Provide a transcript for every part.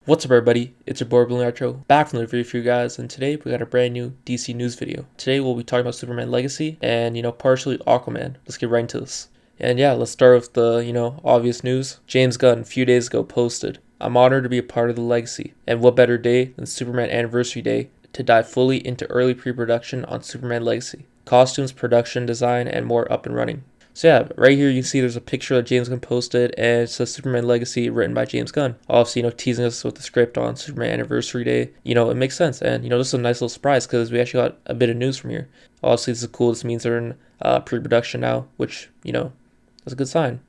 What's up everybody, it's your boy Blue Nitro, back from the review for you guys, and today we got a brand new DC news video. Today we'll be talking about Superman Legacy and, partially Aquaman. Let's get right into this. And yeah, let's start with the, obvious news. James Gunn a few days ago posted, "I'm honored to be a part of the Legacy, and what better day than Superman Anniversary Day to dive fully into early pre-production on Superman Legacy. Costumes, production, design, and more up and running." So yeah, right here you can see there's a picture that James Gunn posted, and it says Superman Legacy written by James Gunn. Obviously, teasing us with the script on Superman Anniversary Day. It makes sense, and this is a nice little surprise because we actually got a bit of news from here. Obviously, this is cool. This means they're in pre-production now, which is a good sign.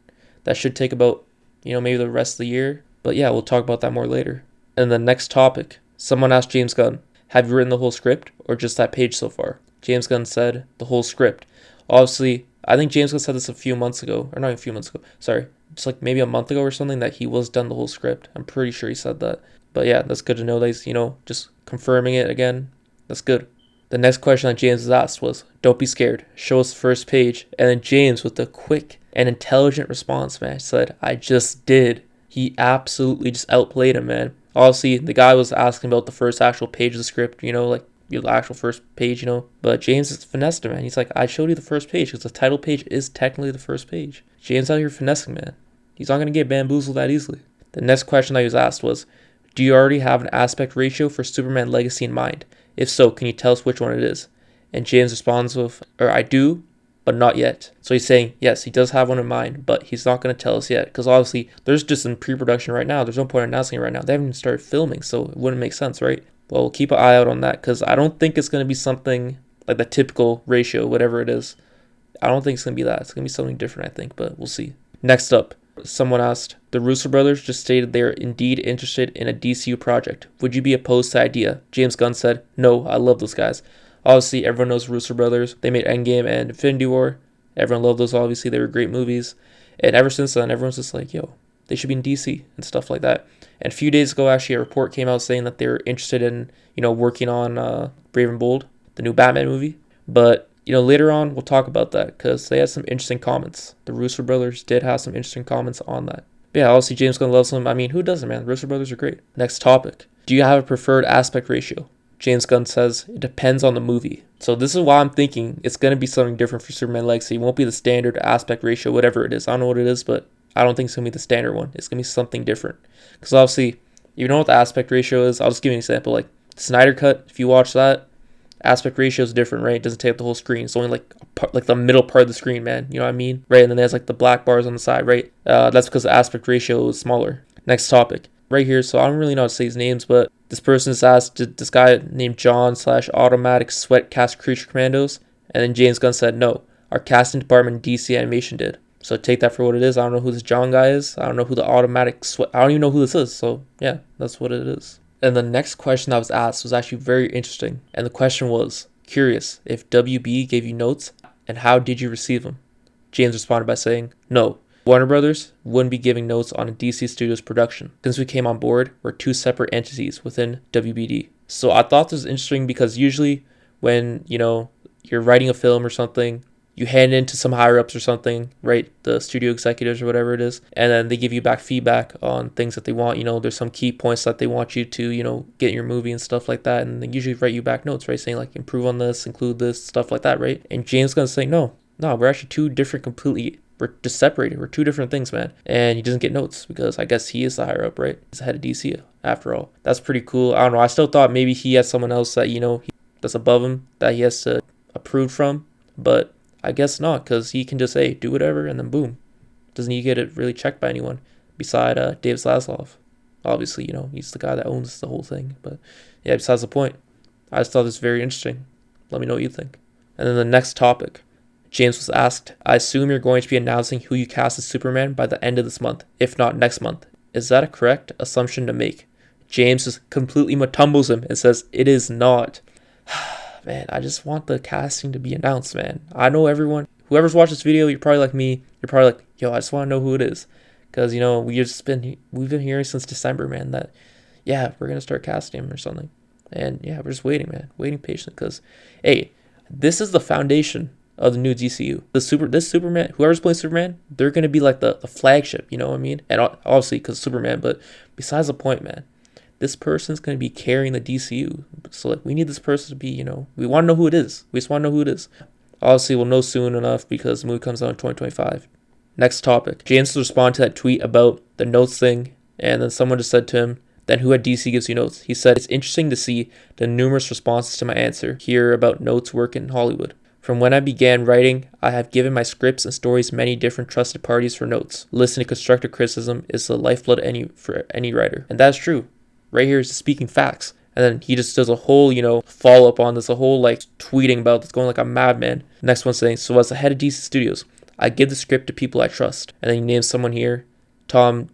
That should take about maybe the rest of the year, but yeah, we'll talk about that more later. And the next topic, someone asked James Gunn, "Have you written the whole script or just that page so far?" James Gunn said the whole script. Obviously, I think James Gunn said this a few months ago, or not even a few months ago, sorry, just like maybe a month ago or something, that he was done the whole script. I'm pretty sure he said that. But yeah, that's good to know that he's, just confirming it again. That's good. The next question that James was asked was, "Don't be scared, show us the first page." And then James, with a quick and intelligent response, man, said, "I just did." He absolutely just outplayed him, man. Obviously, the guy was asking about the first actual page of the script, the actual first page, but James just finessed him, man. He's like, "I showed you the first page," because the title page is technically the first page. James out here finessing, man. He's not going to get bamboozled that easily. The next question that he was asked was, "Do you already have an aspect ratio for Superman Legacy in mind? If so, can you tell us which one it is?" And James responds with, "I do, but not yet." So he's saying, yes, he does have one in mind, but he's not going to tell us yet, because obviously there's just in pre-production right now. There's no point in announcing it right now. They haven't even started filming, so it wouldn't make sense, right? Well, we'll keep an eye out on that, because I don't think it's going to be something like the typical ratio, whatever it is. I don't think it's going to be that. It's going to be something different, I think, but we'll see. Next up, someone asked, "The Russo Brothers just stated they are indeed interested in a DCU project. Would you be opposed to the idea?" James Gunn said, "No, I love those guys." Obviously, everyone knows Russo Brothers. They made Endgame and Infinity War. Everyone loved those, obviously. They were great movies. And ever since then, everyone's just like, yo, they should be in DC and stuff like that. And a few days ago, actually, a report came out saying that they were interested in, working on Brave and Bold, the new Batman movie. But, later on, we'll talk about that because they had some interesting comments. The Russo Brothers did have some interesting comments on that. But yeah, obviously, James Gunn loves them. I mean, who doesn't, man? The Russo Brothers are great. Next topic. Do you have a preferred aspect ratio? James Gunn says, "It depends on the movie." So this is why I'm thinking it's going to be something different for Superman Legacy. It won't be the standard aspect ratio, whatever it is. I don't know what it is, but I don't think it's going to be the standard one. It's going to be something different. Because obviously, you know what the aspect ratio is? I'll just give you an example. Like Snyder Cut, if you watch that, aspect ratio is different, right? It doesn't take up the whole screen. It's only like the middle part of the screen, man. You know what I mean? Right? And then there's like the black bars on the side, right? That's because the aspect ratio is smaller. Next topic. Right here, so I don't really know how to say his names, but this person is asked, did this guy named John / Automatic Sweat cast Creature Commandos? And then James Gunn said, "No, our casting department in DC Animation did." So take that for what it is. I don't know who this John guy is. I don't know who the Automatic Sweat, I don't even know who this is. So yeah, that's what it is. And the next question that was asked was actually very interesting. And the question was, "Curious if WB gave you notes, and how did you receive them?" James responded by saying, "No. Warner Brothers wouldn't be giving notes on a DC Studios production. Since we came on board, we're two separate entities within WBD." So I thought this was interesting because usually when, you're writing a film or something, you hand it in to some higher ups or something, right? The studio executives or whatever it is. And then they give you back feedback on things that they want. There's some key points that they want you to, get in your movie and stuff like that. And they usually write you back notes, right? Saying like, improve on this, include this, stuff like that, right? And James Gunn's saying, no, we're actually two different we're just separated. We're two different things, man. And he doesn't get notes because I guess he is the higher up, right? He's the head of DC after all. That's pretty cool. I don't know. I still thought maybe he has someone else that, that's above him that he has to approve from. But I guess not, because he can just say, do whatever, and then boom. Doesn't he get it really checked by anyone beside Dave Zaslav? Obviously, he's the guy that owns the whole thing. But yeah, besides the point, I just thought this very interesting. Let me know what you think. And then the next topic. James was asked, "I assume you're going to be announcing who you cast as Superman by the end of this month, if not next month. Is that a correct assumption to make?" James just completely matumbles him and says, "It is not." Man, I just want the casting to be announced, man. I know everyone, whoever's watched this video, you're probably like me. You're probably like, yo, I just want to know who it is. Because, we've been hearing since December, man, that, yeah, we're going to start casting him or something. And yeah, we're just waiting, man. Waiting patiently because, hey, this is the foundation of the new DCU. This Superman, whoever's playing Superman, they're going to be like the flagship, you know what I mean? And obviously because Superman, but besides the point, man, this person's going to be carrying the DCU. So like, we need this person to be, we want to know who it is. We just want to know who it is. Obviously, we'll know soon enough because the movie comes out in 2025. Next topic. James responded to that tweet about the notes thing, and then someone just said to him, then who at DC gives you notes? He said, it's interesting to see the numerous responses to my answer here about notes work in Hollywood. From when I began writing, I have given my scripts and stories many different trusted parties for notes. Listening to constructive criticism is the lifeblood for any writer. And that's true. Right here is speaking facts. And then he just does a whole, follow-up on this, a whole, tweeting about this, going like a madman. Next one saying, so as the head of DC Studios, I give the script to people I trust. And then he names someone here, Tom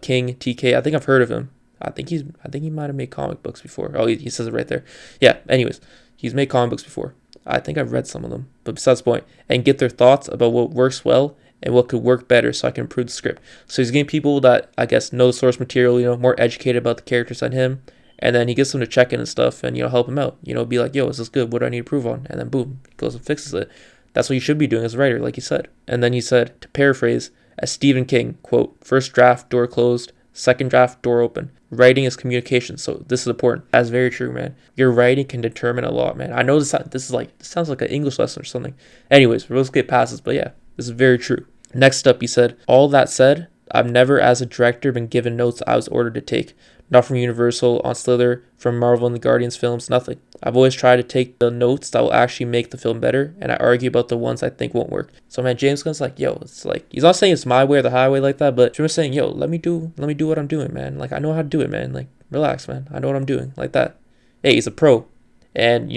King, TK. I think I've heard of him. I think he might have made comic books before. Oh, he says it right there. Yeah, anyways, he's made comic books before. I think I've read some of them, but besides the point, and get their thoughts about what works well and what could work better so I can improve the script. So he's getting people that, I guess, know the source material, more educated about the characters than him, and then he gets them to check in and stuff and, help him out. Be like, yo, is this good? What do I need to improve on? And then boom, he goes and fixes it. That's what you should be doing as a writer, like he said. And then he said, to paraphrase, as Stephen King, quote, first draft, door closed, second draft, door open. Writing is communication, so this is important. That's very true, man. Your writing can determine a lot, man. I know this sounds like an English lesson or something. Anyways, we'll just get past this, but yeah, this is very true. Next up, he said, all that said, I've never as a director been given notes I was ordered to take. Not from Universal on Slither, from Marvel and the Guardians films, nothing. I've always tried to take the notes that will actually make the film better, and I argue about the ones I think won't work. So man, James Gunn's like, yo, it's like, he's not saying it's my way or the highway like that, but Jim's saying, yo, let me do what I'm doing, man. Like, I know how to do it, man. Like, relax, man. I know what I'm doing, like that. Hey, he's a pro. And,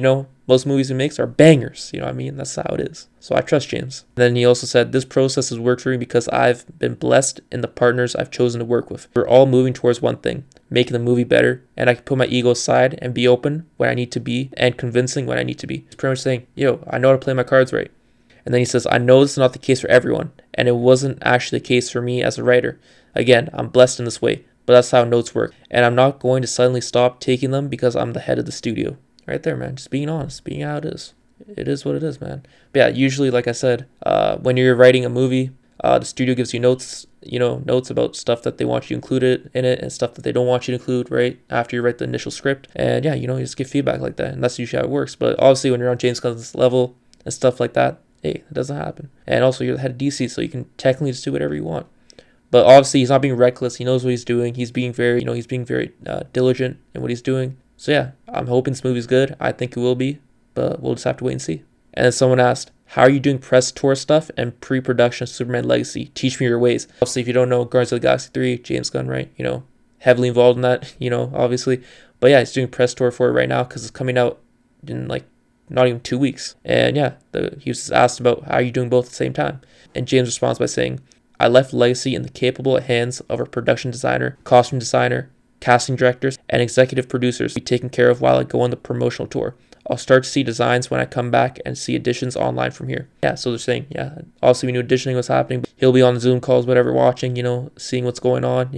most movies he makes are bangers. You know what I mean? That's how it is. So I trust James. Then he also said, this process has worked for me because I've been blessed in the partners I've chosen to work with. We're all moving towards one thing, making the movie better. And I can put my ego aside and be open when I need to be and convincing when I need to be. He's pretty much saying, yo, I know how to play my cards right. And then he says, I know this is not the case for everyone. And it wasn't actually the case for me as a writer. Again, I'm blessed in this way. But that's how notes work. And I'm not going to suddenly stop taking them because I'm the head of the studio. Right there, man. Just being honest, being how it is. It is what it is, man. But yeah, usually, like I said, when you're writing a movie, the studio gives you notes, notes about stuff that they want you included in it and stuff that they don't want you to include right after you write the initial script. And yeah, you just get feedback like that. And that's usually how it works. But obviously, when you're on James Gunn's level and stuff like that, hey, it doesn't happen. And also, you're the head of DC, so you can technically just do whatever you want. But obviously, he's not being reckless. He knows what he's doing. He's being very, diligent in what he's doing. So yeah, I'm hoping this movie's good. I think it will be, but we'll just have to wait and see. And then someone asked, how are you doing press tour stuff and pre-production of Superman Legacy? Teach me your ways. Obviously, if you don't know, Guardians of the Galaxy 3, James Gunn, right? Heavily involved in that, obviously. But yeah, he's doing press tour for it right now because it's coming out in not even 2 weeks. And yeah, he was just asked about how are you doing both at the same time. And James responds by saying, I left Legacy in the capable hands of our production designer, costume designer, casting directors, and executive producers to be taken care of while I go on the promotional tour. I'll start to see designs when I come back and see additions online from here. Yeah, so they're saying, yeah, obviously we knew additioning was happening. But he'll be on Zoom calls, whatever, watching, seeing what's going on,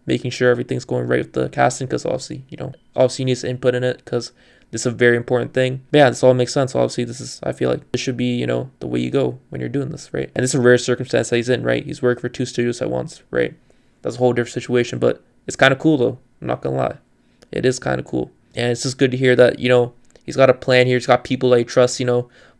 making sure everything's going right with the casting because obviously he needs input in it because this is a very important thing. But yeah, this all makes sense. Obviously, I feel like this should be, the way you go when you're doing this, right? And this is a rare circumstance that he's in, right? He's working for 2 studios at once, right? That's a whole different situation, but it's kind of cool though. I'm not gonna lie. It is kind of cool. And it's just good to hear that, he's got a plan here. He's got people that he trusts,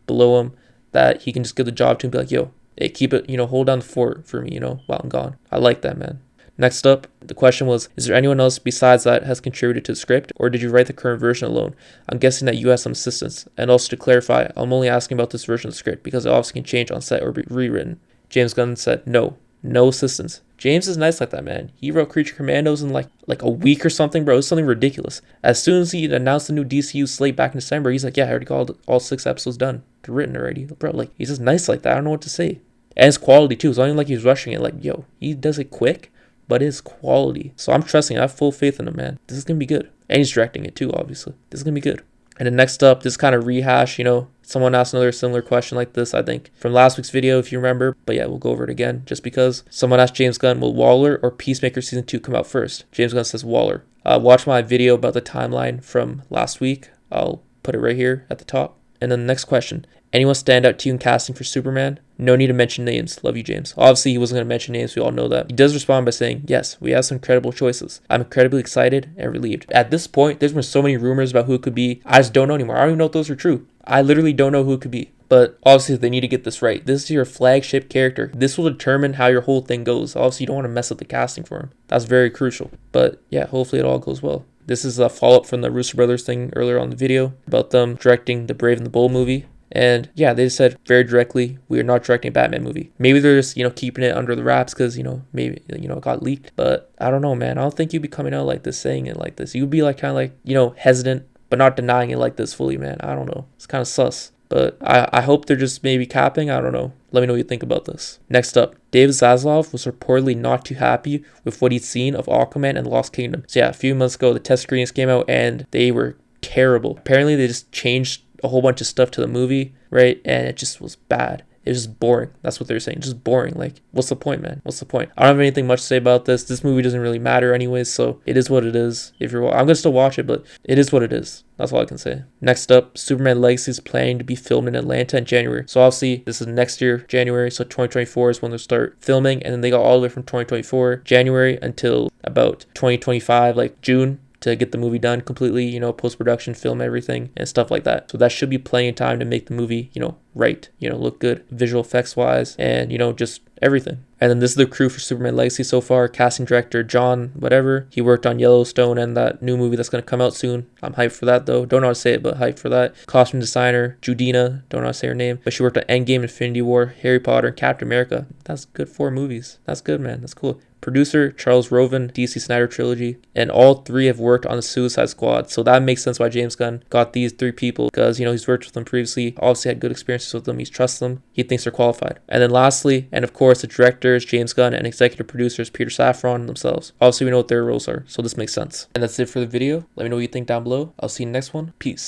below him that he can just give the job to and be like, yo, hey, keep it, hold down the fort for me, while I'm gone. I like that, man. Next up, the question was, is there anyone else besides that has contributed to the script, or did you write the current version alone? I'm guessing that you have some assistance. And also to clarify, I'm only asking about this version of the script because it obviously can change on set or be rewritten. James Gunn said, no assistance. James is nice like that, man. He wrote Creature Commandos in like a week or something, bro. It was something ridiculous. As soon as he announced the new DCU slate back in December, he's like, yeah, I already got all 6 episodes done. They're written already. Bro, he's just nice like that. I don't know what to say. And his quality, too. It's not even like he's rushing it. Yo, he does it quick, but it's quality. So I'm trusting. I have full faith in him, man. This is going to be good. And he's directing it, too, obviously. This is going to be good. And then next up, this kind of rehash, someone asked another similar question like this, I think, from last week's video, if you remember. But yeah, we'll go over it again, just because someone asked James Gunn, will Waller or Peacemaker Season 2 come out first? James Gunn says Waller. Watch my video about the timeline from last week. I'll put it right here at the top. And then the next question, anyone stand out to you in casting for Superman? No need to mention names. Love you, James. Obviously, he wasn't going to mention names. We all know that. He does respond by saying, yes, we have some incredible choices. I'm incredibly excited and relieved. At this point, there's been so many rumors about who it could be. I just don't know anymore. I don't even know if those are true. I literally don't know who it could be. But obviously, they need to get this right. This is your flagship character. This will determine how your whole thing goes. Obviously, you don't want to mess up the casting for him. That's very crucial. But yeah, hopefully it all goes well. This is a follow-up from the Russo Brothers thing earlier on the video about them directing the Brave and the Bold movie. And yeah, they said very directly, we are not directing a Batman movie. Maybe they're just, keeping it under the wraps because, maybe, it got leaked. But I don't know, man. I don't think you'd be coming out like this, saying it like this. You'd be like kind of like, hesitant, but not denying it like this fully, man. I don't know. It's kind of sus. But I hope they're just maybe capping. I don't know. Let me know what you think about this. Next up, David Zaslav was reportedly not too happy with what he'd seen of Aquaman and Lost Kingdom. So yeah, a few months ago, the test screenings came out and they were terrible. Apparently, they just changed a whole bunch of stuff to the movie, right? And it just was bad. It was just boring. That's what they're saying. Just boring. Like, what's the point, man? What's the point? I don't have anything much to say about this. This movie doesn't really matter anyways, so it is what it is. I'm gonna still watch it, but it is what it is. That's all I can say. Next up, Superman Legacy is planning to be filmed in Atlanta in January. So obviously, this is next year, January. So 2024 is when they'll start filming, and then they got all the way from 2024 January until about 2025, like June, to get the movie done completely, post-production, film everything and stuff like that. So that should be plenty of time to make the movie, right, look good visual effects wise and, just everything. And then this is the crew for Superman Legacy so far. Casting director John whatever. He worked on Yellowstone and that new movie that's going to come out soon. I'm hyped for that though. Don't know how to say it, but hyped for that. Costume designer Judina. Don't know how to say her name. But she worked on Endgame, Infinity War, Harry Potter, and Captain America. That's good 4 movies. That's good, man. That's cool. Producer Charles Roven, DC Snyder trilogy. And all 3 have worked on the Suicide Squad. So that makes sense why James Gunn got these 3 people. Because, he's worked with them previously. Obviously had good experiences with them. He trusts them. He thinks they're qualified. And then lastly, and of course, the directors, James Gunn, and executive producers, Peter Safran themselves. Obviously, we know what their roles are. So this makes sense. And that's it for the video. Let me know what you think down below. I'll see you in the next one. Peace.